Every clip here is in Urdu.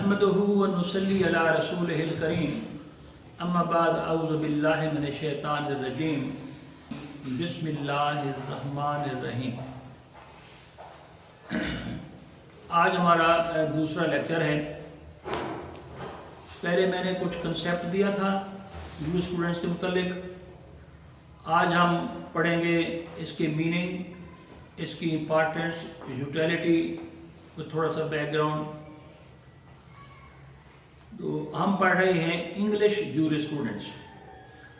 نحمدہ و نصلی علی رسولہ الکریم اما بعد اعوذ باللہ من الشیطان الرجیم بسم اللہ الرحمن الرحیم۔ آج ہمارا دوسرا لیکچر ہے۔ پہلے میں نے کچھ کنسیپٹ دیا تھا یو اسٹوڈنٹس کے متعلق۔ آج ہم پڑھیں گے اس کے میننگ، اس کی امپارٹنس، یوٹیلیٹی، تھوڑا سا بیک گراؤنڈ۔ تو ہم پڑھ رہے ہیں انگلش جورسپروڈنس۔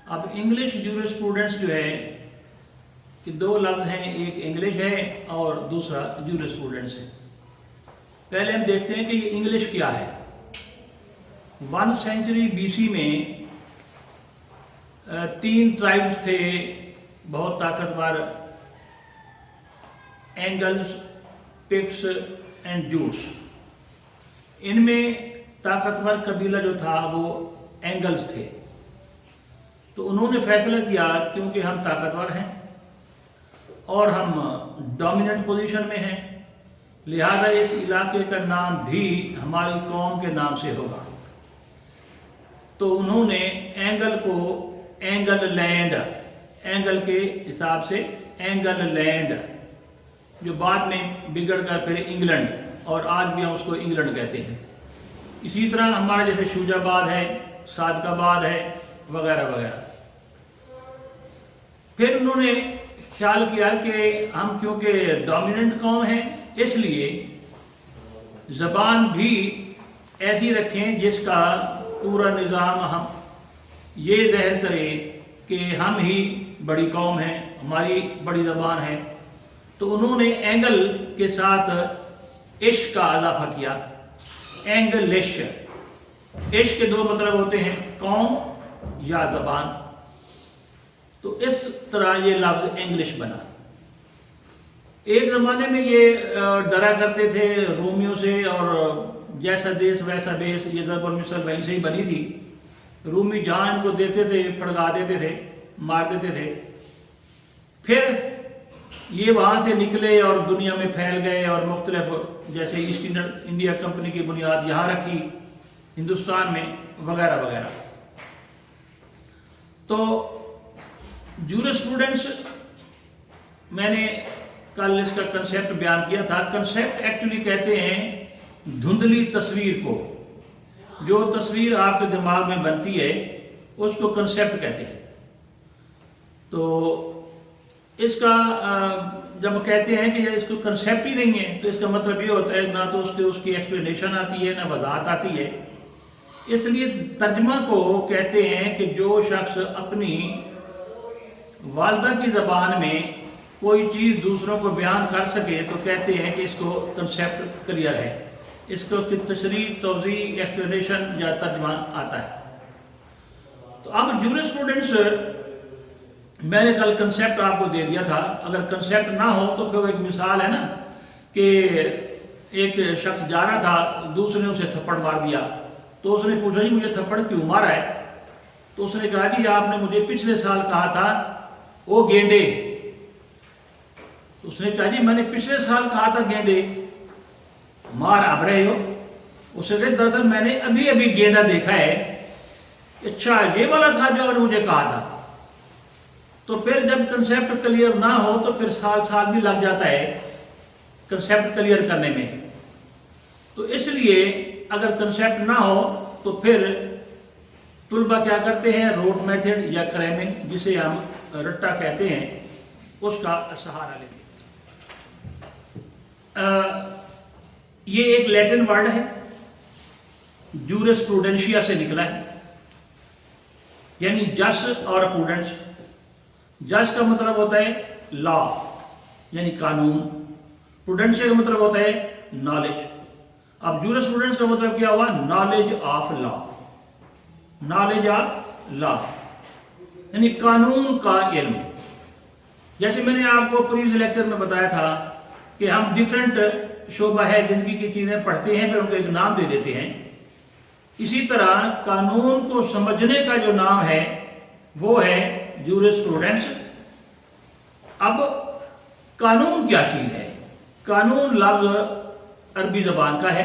اب انگلش جورسپروڈنس جو ہے کہ دو لفظ ہیں، ایک انگلش ہے اور دوسرا جورسپروڈنس ہے۔ پہلے ہم دیکھتے ہیں کہ یہ انگلش کیا ہے۔ 1 سینچری BC میں 3 ٹرائبز تھے بہت طاقتور، اینگلز، پکس اینڈ جوٹس۔ ان میں طاقتور قبیلہ جو تھا وہ اینگلز تھے۔ تو انہوں نے فیصلہ کیا کیونکہ ہم طاقتور ہیں اور ہم ڈومیننٹ پوزیشن میں ہیں، لہذا اس علاقے کا نام بھی ہماری قوم کے نام سے ہوگا۔ تو انہوں نے اینگل کو اینگل لینڈ، اینگل کے حساب سے اینگل لینڈ، جو بعد میں بگڑ کر پھر انگلینڈ، اور آج بھی ہم اس کو انگلینڈ کہتے ہیں۔ اسی طرح ہمارا جیسے شوج آباد ہے، صادق آباد ہے، وغیرہ وغیرہ۔ پھر انہوں نے خیال کیا کہ ہم کیونکہ ڈومیننٹ قوم ہیں، اس لیے زبان بھی ایسی رکھیں جس کا پورا نظام ہم یہ ظاہر کرے کہ ہم ہی بڑی قوم ہیں، ہماری بڑی زبان ہے۔ تو انہوں نے اینگل کے ساتھ عشق کا اضافہ کیا، اینگلش۔ عشق کے 2 مطلب ہوتے ہیں، قوم یا زبان۔ تو اس طرح یہ لفظ انگلش بنا۔ ایک زمانے میں یہ ڈرا کرتے تھے رومیوں سے، اور جیسا دیس ویسا بیس، یہ ضرب المثل وہیں سے ہی بنی تھی۔ رومی جہاں ان کو دیتے تھے پھڑکا دیتے تھے، مار دیتے تھے۔ پھر یہ وہاں سے نکلے اور دنیا میں پھیل گئے، اور مختلف جیسے ایسٹ انڈیا کمپنی کی بنیاد یہاں رکھی ہندوستان میں، وغیرہ وغیرہ۔ تو جورسپروڈنس میں نے کل اس کا کنسیپٹ بیان کیا تھا۔ کنسیپٹ ایکچولی کہتے ہیں دھندلی تصویر کو، جو تصویر آپ کے دماغ میں بنتی ہے اس کو کنسیپٹ کہتے ہیں۔ تو اس کا جب کہتے ہیں کہ اس کو کنسیپٹ ہی نہیں ہے، تو اس کا مطلب یہ ہوتا ہے نہ تو اس کی ایکسپلینیشن آتی ہے، نہ وضاحت آتی ہے۔ اس لیے ترجمہ کو کہتے ہیں کہ جو شخص اپنی والدہ کی زبان میں کوئی چیز دوسروں کو بیان کر سکے تو کہتے ہیں کہ اس کو کنسیپٹ کلیئر ہے، اس کو تشریح، توضیح، ایکسپلینیشن یا ترجمہ آتا ہے۔ تو اب جورسپروڈنس میں نے کل کنسیپٹ آپ کو دے دیا تھا۔ اگر کنسیپٹ نہ ہو تو پھر ایک مثال ہے نا کہ ایک شخص جا رہا تھا، دوسرے نے اسے تھپڑ مار دیا۔ تو اس نے پوچھا جی مجھے تھپڑ کیوں مارا ہے؟ تو اس نے کہا جی آپ نے مجھے پچھلے سال کہا تھا او گینڈے۔ اس نے کہا جی میں نے پچھلے سال کہا تھا گینڈے، مار اب رہے ہو؟ اس نے کہا دراصل میں نے ابھی ابھی گینڈا دیکھا ہے۔ اچھا یہ والا تھا جو نے مجھے کہا تھا؟ تو پھر جب کنسیپٹ کلیئر نہ ہو تو پھر سال بھی لگ جاتا ہے کنسیپٹ کلیئر کرنے میں۔ تو اس لیے اگر کنسیپٹ نہ ہو تو پھر طلبہ کیا کرتے ہیں، روٹ میتھڈ یا کریمنگ، جسے ہم رٹا کہتے ہیں، اس کا سہارا لیتے ہیں۔ یہ ایک لیٹن ورڈ ہے، جورسپروڈنشیا سے نکلا ہے، یعنی جس اور پروڈنس۔ جس کا مطلب ہوتا ہے لا یعنی قانون، پروڈنشیا کا مطلب ہوتا ہے نالج۔ اب جورسپروڈنس کا مطلب کیا ہوا؟ Knowledge of law, knowledge of law یعنی قانون کا علم۔ جیسے میں نے آپ کو پریویس لیکچر میں بتایا تھا کہ ہم ڈیفرنٹ شعبہ ہے زندگی کی چیزیں پڑھتے ہیں، پھر ان کو ایک نام دے دیتے ہیں۔ اسی طرح قانون کو سمجھنے کا جو نام ہے وہ ہے جورسپروڈنس۔ اب قانون کیا چیز ہے؟ قانون لفظ عربی زبان کا ہے،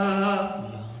一样的。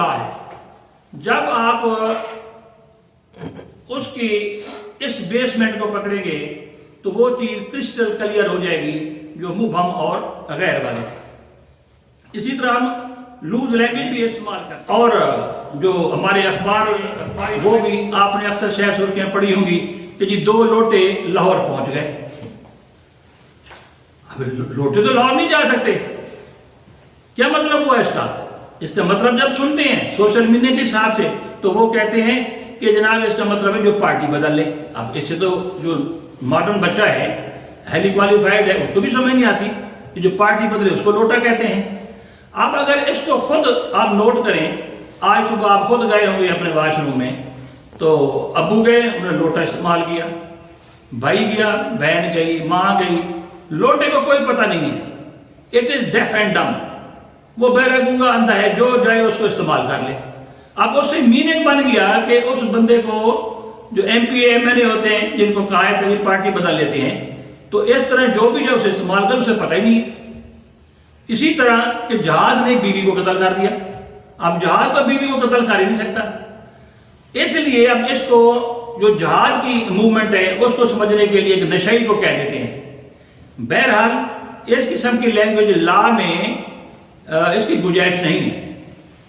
لا ہے. جب آپ اس کی اس بیسمنٹ کو پکڑیں گے تو وہ چیز کرسٹل کلیئر ہو جائے گی جو مبہم اور غیر واضح. اسی طرح ہم لوز لینگویج بھی استعمال کرتے ہیں، اور جو ہمارے اخبار وہ بھی آپ نے اکثر شہ سرخیاں پڑھی ہوں گی کہ جی 2 لوٹے لاہور پہنچ گئے. اب لوٹے تو لاہور نہیں جا سکتے. کیا مطلب ہوا اس کا مطلب جب سنتے ہیں سوشل میڈیا کے حساب سے تو وہ کہتے ہیں کہ جناب اس کا مطلب ہے جو پارٹی بدل لے. اب اس سے تو جو ماڈرن بچہ ہے ہیلی کوالیفائڈ ہے اس کو بھی سمجھ نہیں آتی کہ جو پارٹی بدلے اس کو لوٹا کہتے ہیں. اب اگر اس کو خود آپ نوٹ کریں، آج صبح آپ خود گئے ہوں گے اپنے واش روم میں تو ابو گئے انہوں نے لوٹا استعمال کیا، بھائی گیا، بہن گئی، ماں گئی، لوٹے کو کوئی پتہ نہیں ہے. It is deaf and dumb. وہ بہرا گونگا اندھا ہے، جو جائے اس کو استعمال کر لے. اب اس سے میننگ بن گیا کہ اس بندے کو جو ایم پی ایم این اے ہوتے ہیں جن کو کہا ہے کہ پارٹی بدل لیتے ہیں، تو اس طرح جو بھی جو اسے استعمال کر اسے پتہ ہی نہیں. اسی طرح کہ جہاز نے بیوی کو قتل کر دیا. اب جہاز تو بیوی کو قتل کر ہی نہیں سکتا. اس لیے اب اس کو جو جہاز کی موومنٹ ہے اس کو سمجھنے کے لیے ایک نشئی کو کہہ دیتے ہیں. بہرحال اس قسم کی لینگویج لا میں اس کی گنجائش نہیں ہے.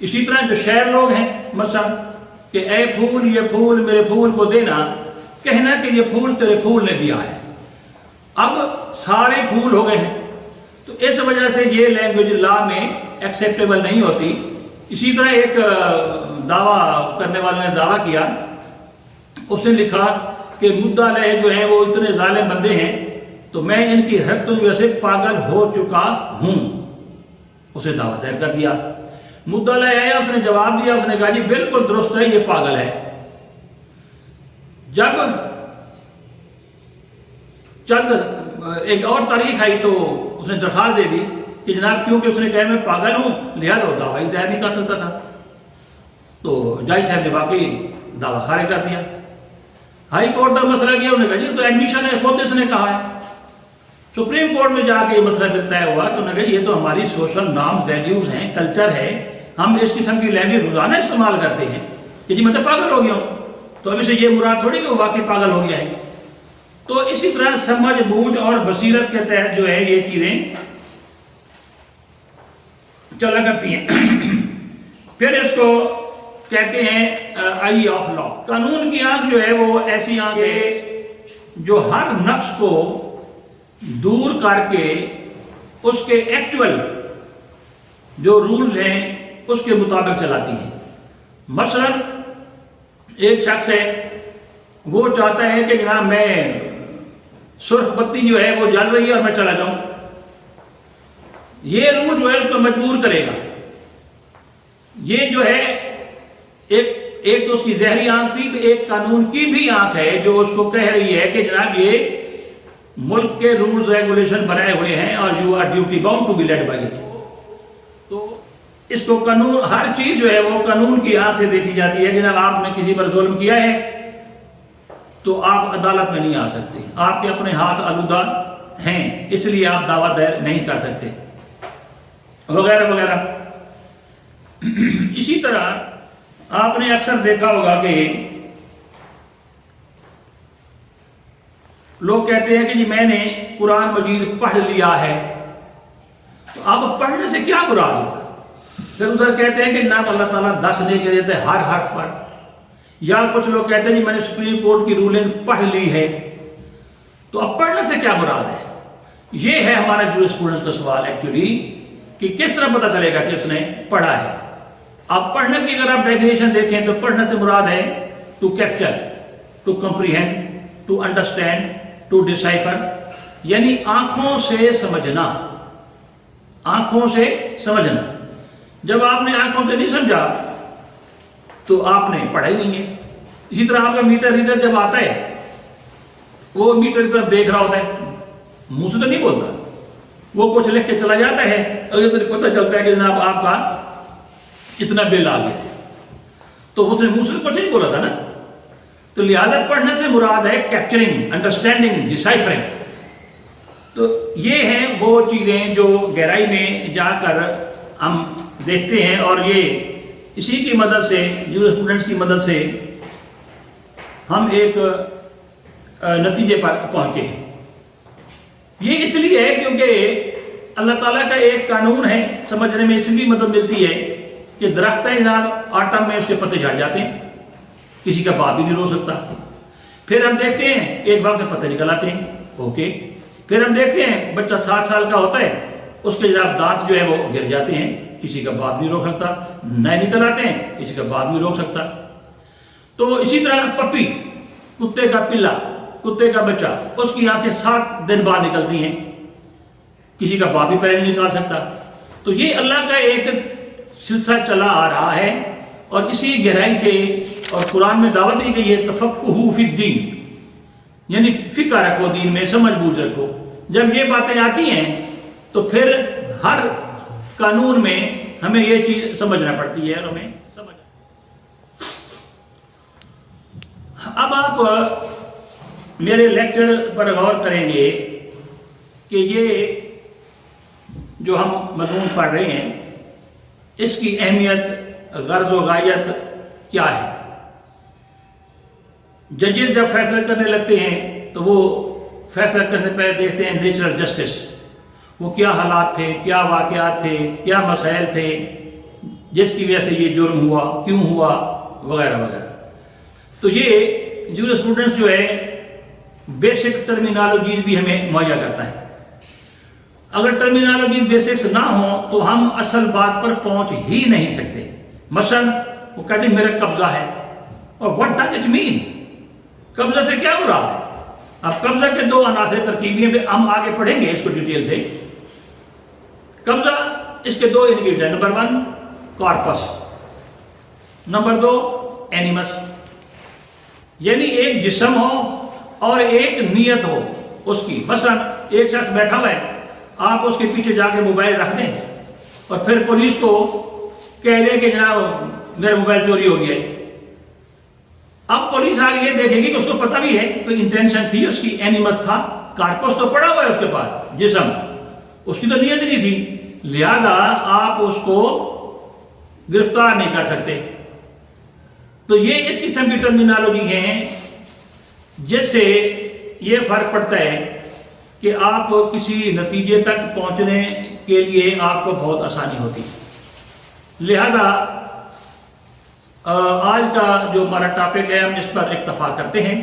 اسی طرح جو شہر لوگ ہیں مثلا کہ اے پھول یہ پھول میرے پھول کو دینا، کہنا کہ یہ پھول تیرے پھول نے دیا ہے. اب سارے پھول ہو گئے ہیں تو اس وجہ سے یہ لینگویج لا میں ایکسیپٹیبل نہیں ہوتی. اسی طرح ایک دعویٰ کرنے والے نے دعویٰ کیا، اس نے لکھا کہ مدعا علیہ جو ہیں وہ اتنے ظالم بندے ہیں تو میں ان کی حرکتوں کی وجہ سے پاگل ہو چکا ہوں. اسے دعویٰ دائر کر دیا. مدعا علیہ آیا، اس نے جواب دیا، اس نے کہا جی بالکل درست ہے، یہ پاگل ہے. جب چند ایک اور تاریخ آئی تو اس نے درخواست دے دی کہ جناب کیونکہ اس نے کہا میں پاگل ہوں لہذا وہ دعویٰ دائر نہیں کر سکتا تھا. تو جج صاحب نے باقی دعویٰ خارج کر دیا. ہائی کورٹ کا مسئلہ کیا، انہوں نے کہا جی تو ایڈمیشن ہے، خود اس نے کہا ہے. سپریم کورٹ میں جا کے یہ مسئلہ پھر طے ہوا تو انہوں نے کہا یہ تو ہماری سوشل نارمز ویلیوز ہیں، کلچر ہے، ہم اس قسم کی لینگویج روزانہ استعمال کرتے ہیں کہ جی میں تو پاگل ہو گیا ہوں. تو اب اسے یہ مراد تھوڑی کہ وہ واقعی پاگل ہو گیا ہے. تو اسی طرح سمجھ بوجھ اور بصیرت کے تحت جو ہے یہ چیزیں چلا کرتی ہیں. پھر اس کو کہتے ہیں آئی آف لا. قانون کی آنکھ جو ہے وہ ایسی آنکھ ہے جو ہر نقص کو دور کر کے اس کے ایکچول جو رولز ہیں اس کے مطابق چلاتی ہے. مثلا ایک شخص ہے وہ چاہتا ہے کہ جناب میں سرخ بتی جو ہے وہ جل رہی ہے اور میں چلا جاؤں. یہ رول جو ہے اس کو مجبور کرے گا. یہ جو ہے ایک تو اس کی ظاہری آنکھ تھی، ایک قانون کی بھی آنکھ ہے جو اس کو کہہ رہی ہے کہ جناب یہ ملک کے رولز ریگولیشن بنائے ہوئے ہیں اور you are duty bound to be led by it. تو اس کو قانون، ہر چیز جو ہے وہ قانون کی آنکھ سے دیکھی جاتی ہے. جناب آپ نے کسی پر ظلم کیا ہے تو آپ عدالت میں نہیں آ سکتے، آپ کے اپنے ہاتھ آلودہ ہیں اس لیے آپ دعویٰ دائر نہیں کر سکتے وغیرہ وغیرہ. اسی طرح آپ نے اکثر دیکھا ہوگا کہ لوگ کہتے ہیں کہ جی میں نے قرآن مجید پڑھ لیا ہے. تو اب پڑھنے سے کیا مراد ہوا؟ پھر ادھر کہتے ہیں کہ نہ اللہ تعالیٰ 10 نہیں کہہ دیتے ہر حرف پر. یا کچھ لوگ کہتے ہیں جی میں نے سپریم کورٹ کی رولنگ پڑھ لی ہے. تو اب پڑھنے سے کیا مراد ہے؟ یہ ہے ہمارا جورسپروڈنس کا سوال ایکچولی کہ کس طرح پتہ چلے گا کہ اس نے پڑھا ہے. اب پڑھنے کی اگر آپ ڈیفینیشن دیکھیں تو پڑھنے سے مراد ہے to capture, to comprehend, to understand, to decipher, یعنی آنکھوں سے سمجھنا. آنکھوں سے سمجھنا. جب آپ نے آنکھوں سے نہیں سمجھا تو آپ نے پڑھا ہی نہیں ہے. اسی طرح آپ کا میٹر ریڈر جب آتا ہے وہ میٹر کی طرف دیکھ رہا ہوتا ہے، منہ سے تو نہیں بولتا، وہ کچھ لکھ کے چلا جاتا ہے اور یہ پتہ چلتا ہے کہ جناب آپ کا اتنا بل آ گیا ہے. تو اس نے منہ سے کچھ نہیں بولا تھا نا. تو لہذا پڑھنے سے مراد ہے کیپچرنگ، انڈرسٹینڈنگ، ڈسائفرنگ. تو یہ ہیں وہ چیزیں جو گہرائی میں جا کر ہم دیکھتے ہیں اور یہ اسی کی مدد سے اسٹوڈنٹس کی مدد سے ہم ایک نتیجے پر پہنچے ہیں. یہ اس لیے ہے کیونکہ اللہ تعالیٰ کا ایک قانون ہے, سمجھنے میں اس لیے مدد ملتی ہے کہ درخت ہے جناب, آٹم میں اس کے پتے جھڑ جاتے ہیں, کسی کا باپ بھی نہیں رو سکتا. پھر ہم دیکھتے ہیں ایک باپ کے پتے نکل آتے ہیں, اوکے. پھر ہم دیکھتے ہیں بچہ 7 سال کا ہوتا ہے, اس کے جناب دانت جو ہے وہ گر جاتے ہیں, کسی کا باپ نہیں روک سکتا. نئے نکل آتے ہیں, کسی کا باپ نہیں روک سکتا. تو اسی طرح پپی, کتے کا پلا, کتے کا بچہ, اس کی آنکھیں 7 دن بعد نکلتی ہیں, کسی کا باپ بھی پہلے نہیں نکال سکتا. تو یہ اللہ کا ایک سلسلہ چلا آ رہا ہے, اور اسی گہرائی سے اور قرآن میں دعوت دی گئی ہے تفقہوا فی الدین, یعنی فقہ رکھو دین میں, سمجھ بوجھ رکھو. جب یہ باتیں آتی ہیں تو پھر ہر قانون میں ہمیں یہ چیز سمجھنا پڑتی ہے, اور ہمیں سمجھ. اب آپ میرے لیکچر پر غور کریں گے کہ یہ جو ہم مضمون پڑھ رہے ہیں اس کی اہمیت, غرض و غایت کیا ہے. ججز جب فیصلہ کرنے لگتے ہیں تو وہ فیصلہ کرنے سے پہلے دیکھتے ہیں نیچرل جسٹس, وہ کیا حالات تھے, کیا واقعات تھے, کیا مسائل تھے جس کی وجہ سے یہ جرم ہوا, کیوں ہوا, وغیرہ وغیرہ. تو یہ جو اسٹوڈنٹس جو ہے بیسک ٹرمینالوجیز بھی ہمیں مہیا کرتا ہے. اگر ٹرمینالوجیز بیسکس نہ ہوں تو ہم اصل بات پر پہنچ ہی نہیں سکتے. مثلا وہ کہتے ہیں میرا قبضہ ہے, اور what does it mean, قبضہ سے کیا ہو رہا ہے. اب قبضہ کے 2 عناصر ترکیبی ہیں, ہم آگے پڑھیں گے اس کو ڈیٹیل سے. قبضہ اس کے 2 انگریڈینٹ, نمبر 1 کارپس, نمبر 2 اینیمس. یعنی ایک جسم ہو اور ایک نیت ہو اس کی. مثلا ایک شخص بیٹھا ہوا ہے, آپ اس کے پیچھے جا کے موبائل رکھ دیں اور پھر پولیس کو کہہ دیں کہ جناب میرا موبائل چوری ہو گیا ہے. اب پولیس آگے یہ دیکھے گی کہ اس کو پتہ بھی ہے کوئی انٹینشن تھی اس کی, اینیمس تھا, کارپس تو پڑا ہوا ہے اس کے پاس, جسم, اس کی تو نیت نہیں تھی, لہذا آپ اس کو گرفتار نہیں کر سکتے. تو یہ اس قسم کی ٹرمینالوجی ہیں جس سے یہ فرق پڑتا ہے کہ آپ کسی نتیجے تک پہنچنے کے لیے آپ کو بہت آسانی ہوتی. لہذا آج کا جو ہمارا ٹاپک ہے ہم اس پر اکتفا کرتے ہیں.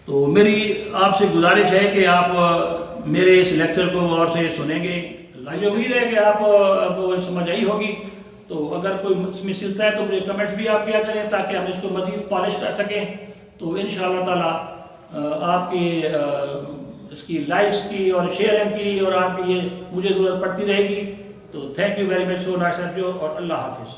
تو میری آپ سے گزارش ہے کہ آپ میرے اس لیکچر کو غور سے سنیں گے. مجھے امید ہے کہ آپ کو سمجھ آئی ہوگی. تو اگر کوئی اس میں سلسلہ ہے تو مجھے کمنٹس بھی آپ کیا کریں تاکہ ہم اس کو مزید پالش کر سکیں. تو انشاءاللہ تعالی آپ کی اس کی لائکس کی اور شیئرنگ کی اور آپ کی یہ مجھے ضرورت پڑتی رہے گی. تو thank you very much, so nice of you, اور اللہ حافظ.